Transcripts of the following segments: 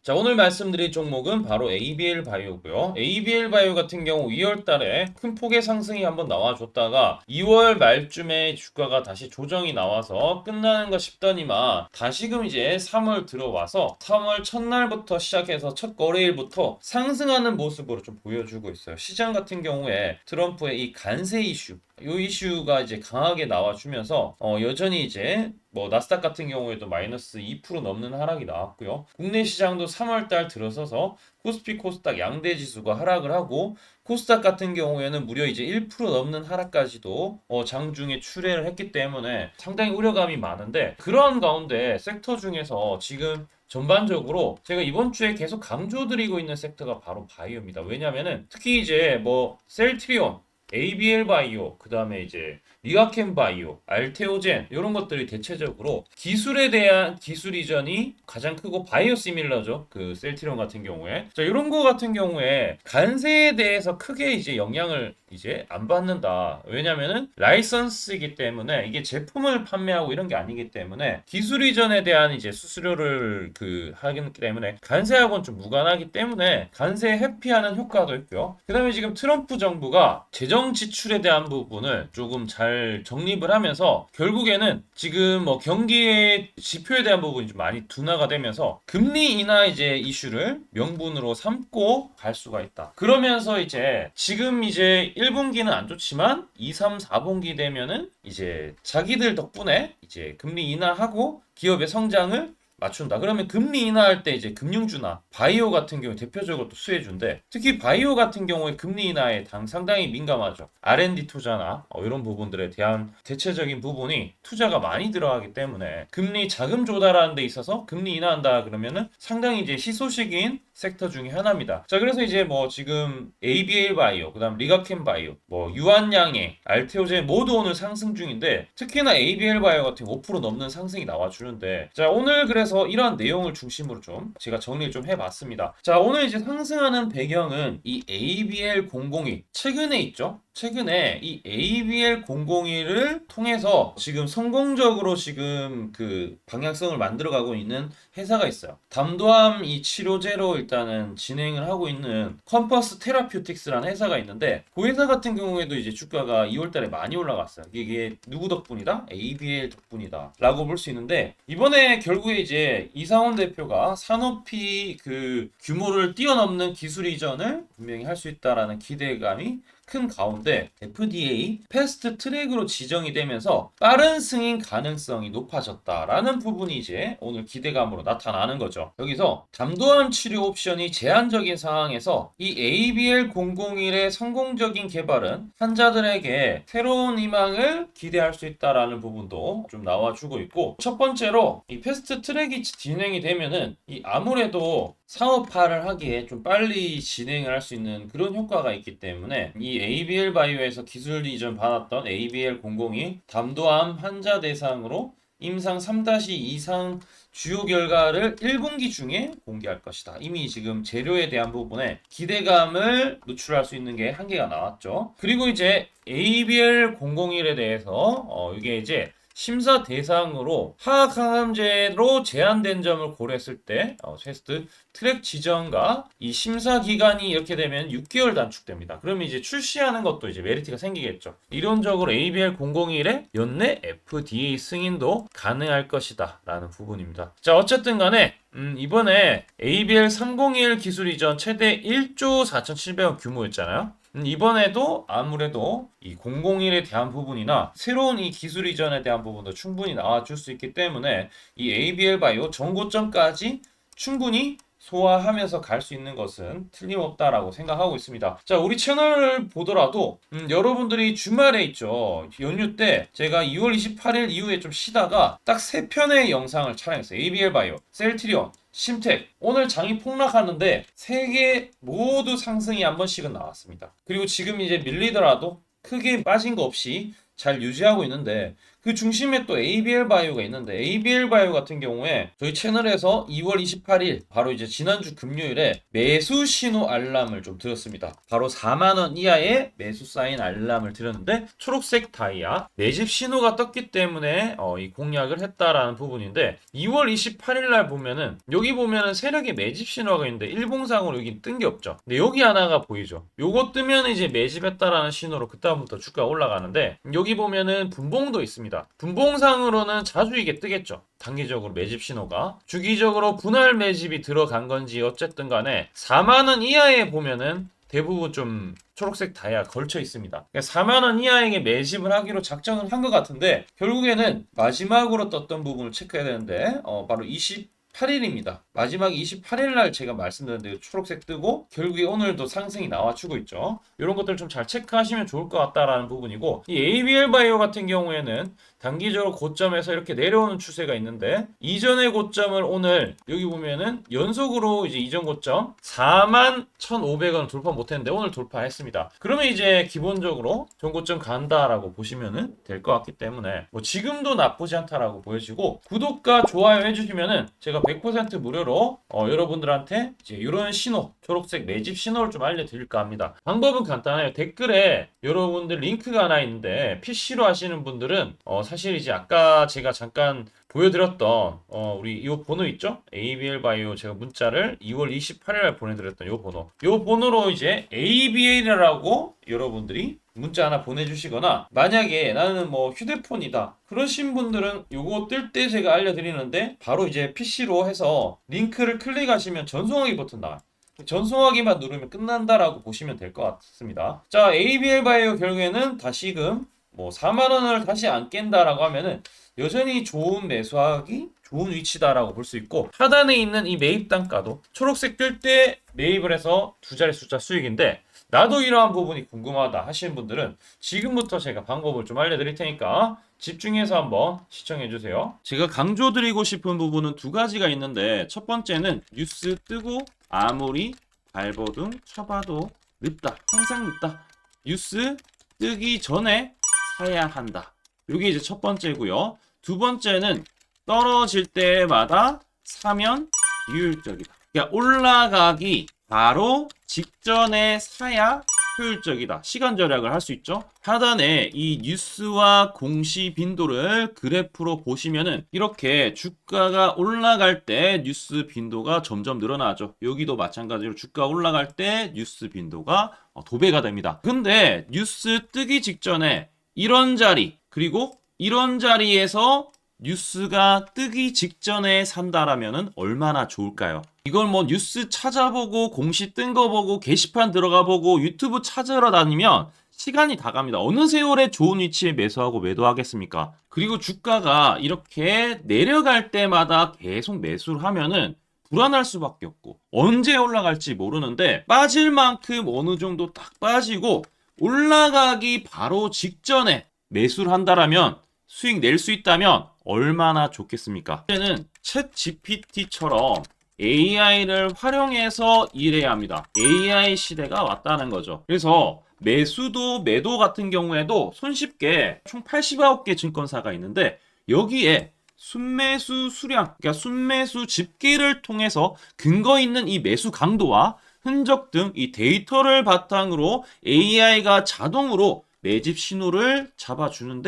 자, 오늘 말씀드릴 종목은 바로 ABL 바이오고요. ABL 바이오 같은 경우 2월 달에 큰 폭의 상승이 한번 나와줬다가 2월 말쯤에 주가가 다시 조정이 나와서 끝나는가 싶더니만 다시금 이제 3월 들어와서 3월 첫날부터 시작해서 첫 거래일부터 상승하는 모습으로 좀 보여주고 있어요. 시장 같은 경우에 트럼프의 이 관세 이슈, 이 이슈가 이제 강하게 나와주면서 여전히 이제 뭐 나스닥 같은 경우에도 마이너스 2% 넘는 하락이 나왔고요. 국내 시장도 3월달 들어서서 코스피 코스닥 양대 지수가 하락을 하고 코스닥 같은 경우에는 무려 이제 1% 넘는 하락까지도 장중에 출회를 했기 때문에 상당히 우려감이 많은데, 그런 가운데 섹터 중에서 지금 전반적으로 제가 이번 주에 계속 강조드리고 있는 섹터가 바로 바이오입니다. 왜냐면은 특히 이제 뭐 셀트리온, ABL 바이오, 그 다음에 이제 리가켄 바이오, 알테오젠 이런 것들이 대체적으로 기술에 대한 기술 이전이 가장 크고 바이오 시밀러죠. 그 셀트리온 같은 경우에. 자, 이런 거 같은 경우에 관세에 대해서 크게 이제 영향을 이제 안 받는다. 왜냐면은 라이선스이기 때문에 이게 제품을 판매하고 이런 게 아니기 때문에 기술 이전에 대한 이제 수수료를 하기 때문에 관세하고는 좀 무관하기 때문에 관세 회피하는 효과도 있고요. 그다음에 지금 트럼프 정부가 재정 지출에 대한 부분을 조금 잘 정립을 하면서 결국에는 지금 뭐 경기의 지표에 대한 부분이 좀 많이 둔화가 되면서 금리 인하 이제 이슈를 명분으로 삼고 갈 수가 있다. 그러면서 이제 지금 이제 1분기는 안 좋지만 2, 3, 4분기 되면은 이제 자기들 덕분에 이제 금리 인하하고 기업의 성장을 맞춘다. 그러면 금리 인하할 때 이제 금융주나 바이오 같은 경우 대표적으로 또 수혜주인데, 특히 바이오 같은 경우에 금리 인하에 상당히 민감하죠. R&D 투자나 이런 부분들에 대한 대체적인 부분이 투자가 많이 들어가기 때문에 금리 자금 조달하는 데 있어서 금리 인하한다 그러면은 상당히 이제 희소식인 섹터 중에 하나입니다. 자, 그래서 이제 뭐 지금 ABL 바이오, 그다음 리가켄 바이오, 뭐 유한양행, 알테오젠 모두 오늘 상승 중인데, 특히나 ABL 바이오 같은 5% 넘는 상승이 나와주는데, 자, 오늘 그래서 이러한 내용을 중심으로 좀 제가 정리를 좀 해봤습니다. 자, 오늘 이제 상승하는 배경은 이 ABL002 최근에 있죠. 최근에 이 ABL001을 통해서 지금 성공적으로 지금 그 방향성을 만들어가고 있는 회사가 있어요. 담도암 이 치료제로 일단은 진행을 하고 있는 컴퍼스 테라퓨틱스라는 회사가 있는데, 그 회사 같은 경우에도 이제 주가가 2월 달에 많이 올라갔어요. 이게 누구 덕분이다? ABL 덕분이다 라고 볼 수 있는데, 이번에 결국에 이제 이상원 대표가 산업이 그 규모를 뛰어넘는 기술 이전을 분명히 할 수 있다라는 기대감이 큰 가운데 FDA 패스트 트랙으로 지정이 되면서 빠른 승인 가능성이 높아졌다라는 부분이 이제 오늘 기대감으로 나타나는 거죠. 여기서 담도암 치료 옵션이 제한적인 상황에서 이 ABL001의 성공적인 개발은 환자들에게 새로운 희망을 기대할 수 있다라는 부분도 좀 나와주고 있고, 첫 번째로 이 패스트 트랙이 진행이 되면은 이 아무래도 상업화를 하기에 좀 빨리 진행을 할 수 있는 그런 효과가 있기 때문에 이 ABL 바이오에서 기술 이전 받았던 ABL002 담도암 환자 대상으로 임상 3-2 이상 주요 결과를 1분기 중에 공개할 것이다. 이미 지금 재료에 대한 부분에 기대감을 노출할 수 있는 게 한계가 나왔죠. 그리고 이제 ABL001에 대해서 이게 이제 심사 대상으로 화학항암제로 제한된 점을 고려했을 때 테스트 트랙 지정과 이 심사 기간이 이렇게 되면 6개월 단축됩니다. 그러면 이제 출시하는 것도 이제 메리트가 생기겠죠. 이론적으로 ABL001의 연내 FDA 승인도 가능할 것이다 라는 부분입니다. 자, 어쨌든 간에 이번에 ABL301 기술 이전 최대 1조 4,700억 규모였잖아요. 이번에도 아무래도 이 001에 대한 부분이나 새로운 이 기술 이전에 대한 부분도 충분히 나와줄 수 있기 때문에 이 ABL 바이오 전고점까지 충분히 소화하면서 갈 수 있는 것은 틀림없다라고 생각하고 있습니다. 자, 우리 채널을 보더라도 여러분들이 주말에 있죠. 연휴 때 제가 2월 28일 이후에 좀 쉬다가 딱 3편의 영상을 촬영했어요. ABL 바이오, 셀트리온, 심텍. 오늘 장이 폭락하는데 3개 모두 상승이 한 번씩은 나왔습니다. 그리고 지금 이제 밀리더라도 크게 빠진 거 없이 잘 유지하고 있는데, 그 중심에 또 ABL 바이오가 있는데 ABL 바이오 같은 경우에 저희 채널에서 2월 28일 바로 이제 지난주 금요일에 매수 신호 알람을 좀 드렸습니다. 바로 4만원 이하의 매수 사인 알람을 드렸는데 초록색 다이아 매집 신호가 떴기 때문에 이 공략을 했다라는 부분인데 2월 28일 날 보면은 여기 보면은 세력의 매집 신호가 있는데 일봉상으로 여기 뜬 게 없죠. 근데 여기 하나가 보이죠. 요거 뜨면 이제 매집했다라는 신호로 그다음부터 주가가 올라가는데 여기 보면은 분봉도 있습니다. 분봉상으로는 자주 이게 뜨겠죠. 단기적으로 매집 신호가 주기적으로 분할 매집이 들어간 건지 어쨌든 간에 4만원 이하에 보면은 대부분 좀 초록색 다이아 걸쳐 있습니다. 그러니까 4만원 이하에게 매집을 하기로 작정을 한 것 같은데 결국에는 마지막으로 떴던 부분을 체크해야 되는데 바로 28일입니다. 마지막 28일 날 제가 말씀드렸는데 초록색 뜨고 결국에 오늘도 상승이 나와주고 있죠. 이런 것들 좀 잘 체크하시면 좋을 것 같다라는 부분이고 이 ABL 바이오 같은 경우에는 단기적으로 고점에서 이렇게 내려오는 추세가 있는데 이전의 고점을 오늘 여기 보면은 연속으로 이제 이전 고점 41,500원 돌파 못했는데 오늘 돌파했습니다. 그러면 이제 기본적으로 전 고점 간다라고 보시면은 될 것 같기 때문에 뭐 지금도 나쁘지 않다라고 보여지고 구독과 좋아요 해주시면은 제가 100% 무료로 여러분들한테 이제 이런 신호 초록색 매집 신호를 좀 알려드릴까 합니다. 방법은 간단해요. 댓글에 여러분들 링크가 하나 있는데 PC로 하시는 분들은 사실 이제 아까 제가 잠깐 보여드렸던 우리 이 번호 있죠? ABL 바이오 제가 문자를 2월 28일에 보내드렸던 이 번호. 이 번호로 이제 ABL이라고 여러분들이 문자 하나 보내주시거나 만약에 나는 뭐 휴대폰이다 그러신 분들은 요거 뜰 때 제가 알려드리는데 바로 이제 PC로 해서 링크를 클릭하시면 전송하기 버튼 나와요. 전송하기만 누르면 끝난다라고 보시면 될 것 같습니다. 자, ABL 바이오 결국에는 다시금 뭐 4만원을 다시 안 깬다라고 하면은 여전히 좋은 매수하기 좋은 위치다라고 볼 수 있고 하단에 있는 이 매입 단가도 초록색 뜰 때 매입을 해서 두 자리 숫자 수익인데 나도 이러한 부분이 궁금하다 하시는 분들은 지금부터 제가 방법을 좀 알려드릴 테니까 집중해서 한번 시청해주세요. 제가 강조드리고 싶은 부분은 두 가지가 있는데 첫 번째는 뉴스 뜨고 아무리 발버둥 쳐봐도 늦다. 항상 늦다. 뉴스 뜨기 전에 사야 한다. 이게 이제 첫 번째고요. 두 번째는 떨어질 때마다 사면 비효율적이다. 그러니까 올라가기 바로 직전에 사야 효율적이다. 시간 절약을 할 수 있죠. 하단에 이 뉴스와 공시 빈도를 그래프로 보시면은 이렇게 주가가 올라갈 때 뉴스 빈도가 점점 늘어나죠. 여기도 마찬가지로 주가 올라갈 때 뉴스 빈도가 도배가 됩니다. 근데 뉴스 뜨기 직전에 이런 자리 그리고 이런 자리에서 뉴스가 뜨기 직전에 산다라면은 얼마나 좋을까요? 이걸 뭐 뉴스 찾아보고 공시 뜬 거 보고 게시판 들어가 보고 유튜브 찾으러 다니면 시간이 다 갑니다. 어느 세월에 좋은 위치에 매수하고 매도하겠습니까? 그리고 주가가 이렇게 내려갈 때마다 계속 매수를 하면은 불안할 수밖에 없고 언제 올라갈지 모르는데 빠질 만큼 어느 정도 딱 빠지고 올라가기 바로 직전에 매수를 한다라면 수익 낼 수 있다면 얼마나 좋겠습니까? 이제는 챗 GPT처럼 AI를 활용해서 일해야 합니다. AI 시대가 왔다는 거죠. 그래서 매수도 매도 같은 경우에도 손쉽게 총 89개 증권사가 있는데 여기에 순매수 수량, 그러니까 순매수 집계를 통해서 근거 있는 이 매수 강도와 흔적 등 이 데이터를 바탕으로 AI가 자동으로 매집 신호를 잡아주면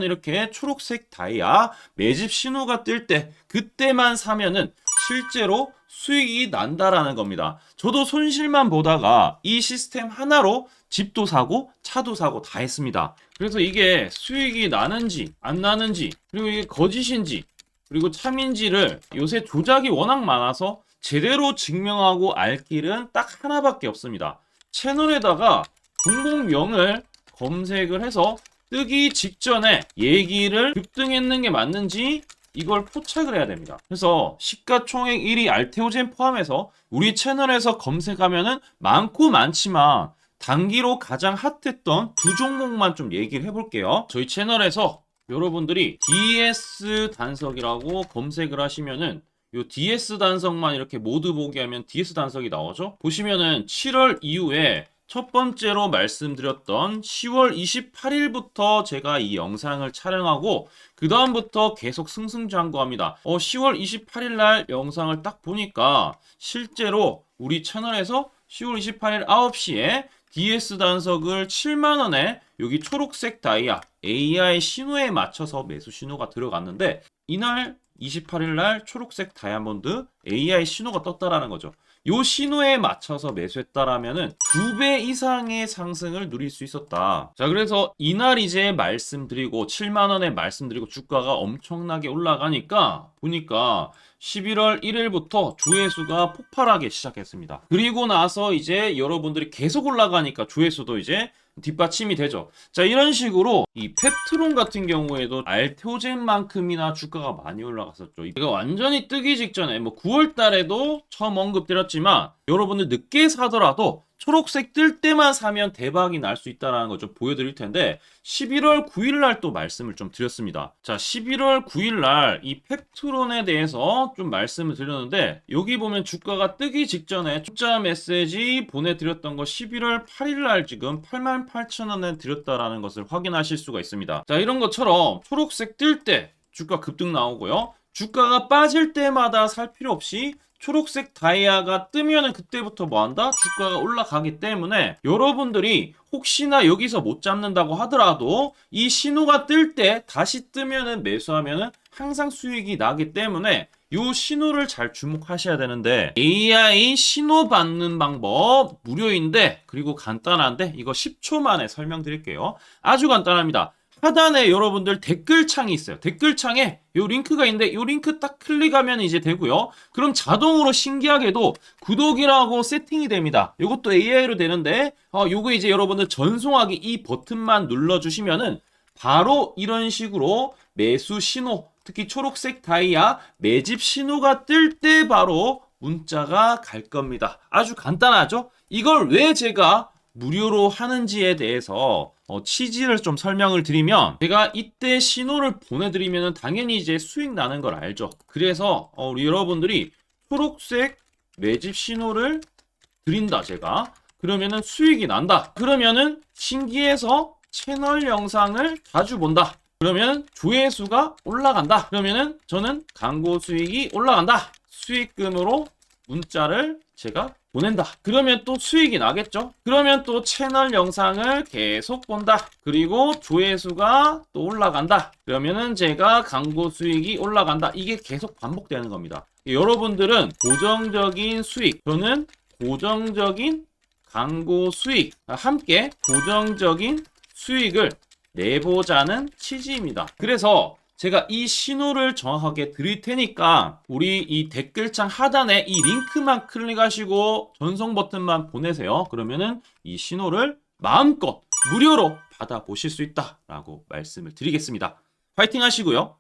이렇게 초록색 다이아 매집 신호가 뜰 때 그때만 사면은 실제로 수익이 난다라는 겁니다. 저도 손실만 보다가 이 시스템 하나로 집도 사고 차도 사고 다 했습니다. 그래서 이게 수익이 나는지 안 나는지 그리고 이게 거짓인지 그리고 참인지를 요새 조작이 워낙 많아서 제대로 증명하고 알 길은 딱 하나밖에 없습니다. 채널에다가 종목명을 검색을 해서 뜨기 직전에 얘기를 급등했는 게 맞는지 이걸 포착을 해야 됩니다. 그래서 시가총액 1위 알테오젠 포함해서 우리 채널에서 검색하면은 많고 많지만 단기로 가장 핫했던 두 종목만 좀 얘기를 해볼게요. 저희 채널에서 여러분들이 DS 단석이라고 검색을 하시면은 요 DS 단석만 이렇게 모두 보기 하면 DS 단석이 나오죠. 보시면은 7월 이후에 첫 번째로 말씀드렸던 10월 28일부터 제가 이 영상을 촬영하고 그 다음부터 계속 승승장구합니다. 10월 28일 날 영상을 딱 보니까 실제로 우리 채널에서 10월 28일 9시에 DS 단석을 7만원에 여기 초록색 다이아 AI 신호에 맞춰서 매수 신호가 들어갔는데 이날 28일 날 초록색 다이아몬드 AI 신호가 떴다라는 거죠. 요 신호에 맞춰서 매수했다라면은 2배 이상의 상승을 누릴 수 있었다. 자, 그래서 이날 이제 말씀드리고 7만 원에 말씀드리고 주가가 엄청나게 올라가니까 보니까 11월 1일부터 조회수가 폭발하기 시작했습니다. 그리고 나서 이제 여러분들이 계속 올라가니까 조회수도 이제 뒷받침이 되죠. 자, 이런 식으로 이 펩트론 같은 경우에도 알테오젠만큼이나 주가가 많이 올라갔었죠. 이거 완전히 뜨기 직전에 뭐 9월 달에도 처음 언급드렸지만 여러분들 늦게 사더라도 초록색 뜰 때만 사면 대박이 날 수 있다는 거 좀 보여드릴 텐데 11월 9일 날 또 말씀을 좀 드렸습니다. 자, 11월 9일 날 이 펩트론에 대해서 좀 말씀을 드렸는데 여기 보면 주가가 뜨기 직전에 투자 메시지 보내드렸던 거 11월 8일 날 지금 88,000원에 드렸다라는 것을 확인하실 수가 있습니다. 자, 이런 것처럼 초록색 뜰 때 주가 급등 나오고요. 주가가 빠질 때마다 살 필요 없이 초록색 다이아가 뜨면은 그때부터 뭐한다? 주가가 올라가기 때문에 여러분들이 혹시나 여기서 못 잡는다고 하더라도 이 신호가 뜰 때 다시 뜨면은 매수하면은 항상 수익이 나기 때문에 이 신호를 잘 주목하셔야 되는데 AI 신호 받는 방법 무료인데 그리고 간단한데 이거 10초 만에 설명드릴게요. 아주 간단합니다. 하단에 여러분들 댓글창이 있어요. 댓글창에 요 링크가 있는데 요 링크 딱 클릭하면 이제 되고요. 그럼 자동으로 신기하게도 구독이라고 세팅이 됩니다. 요것도 AI로 되는데 요거 이제 여러분들 전송하기 이 버튼만 눌러주시면은 바로 이런 식으로 매수 신호 특히 초록색 다이아 매집 신호가 뜰 때 바로 문자가 갈 겁니다. 아주 간단하죠? 이걸 왜 제가 무료로 하는지에 대해서 취지를 좀 설명을 드리면 제가 이때 신호를 보내드리면 당연히 이제 수익 나는 걸 알죠. 그래서 우리 여러분들이 초록색 매집 신호를 드린다 제가 그러면은 수익이 난다. 그러면은 신기해서 채널 영상을 자주 본다. 그러면 조회수가 올라간다. 그러면은 저는 광고 수익이 올라간다. 수익금으로 문자를 제가 보낸다. 그러면 또 수익이 나겠죠? 그러면 또 채널 영상을 계속 본다. 그리고 조회수가 또 올라간다. 그러면은 제가 광고 수익이 올라간다. 이게 계속 반복되는 겁니다. 여러분들은 고정적인 수익, 저는 고정적인 광고 수익, 함께 고정적인 수익을 내보자는 취지입니다. 그래서 제가 이 신호를 정확하게 드릴 테니까 우리 이 댓글창 하단에 이 링크만 클릭하시고 전송 버튼만 보내세요. 그러면은 이 신호를 마음껏 무료로 받아보실 수 있다라고 말씀을 드리겠습니다. 파이팅 하시고요.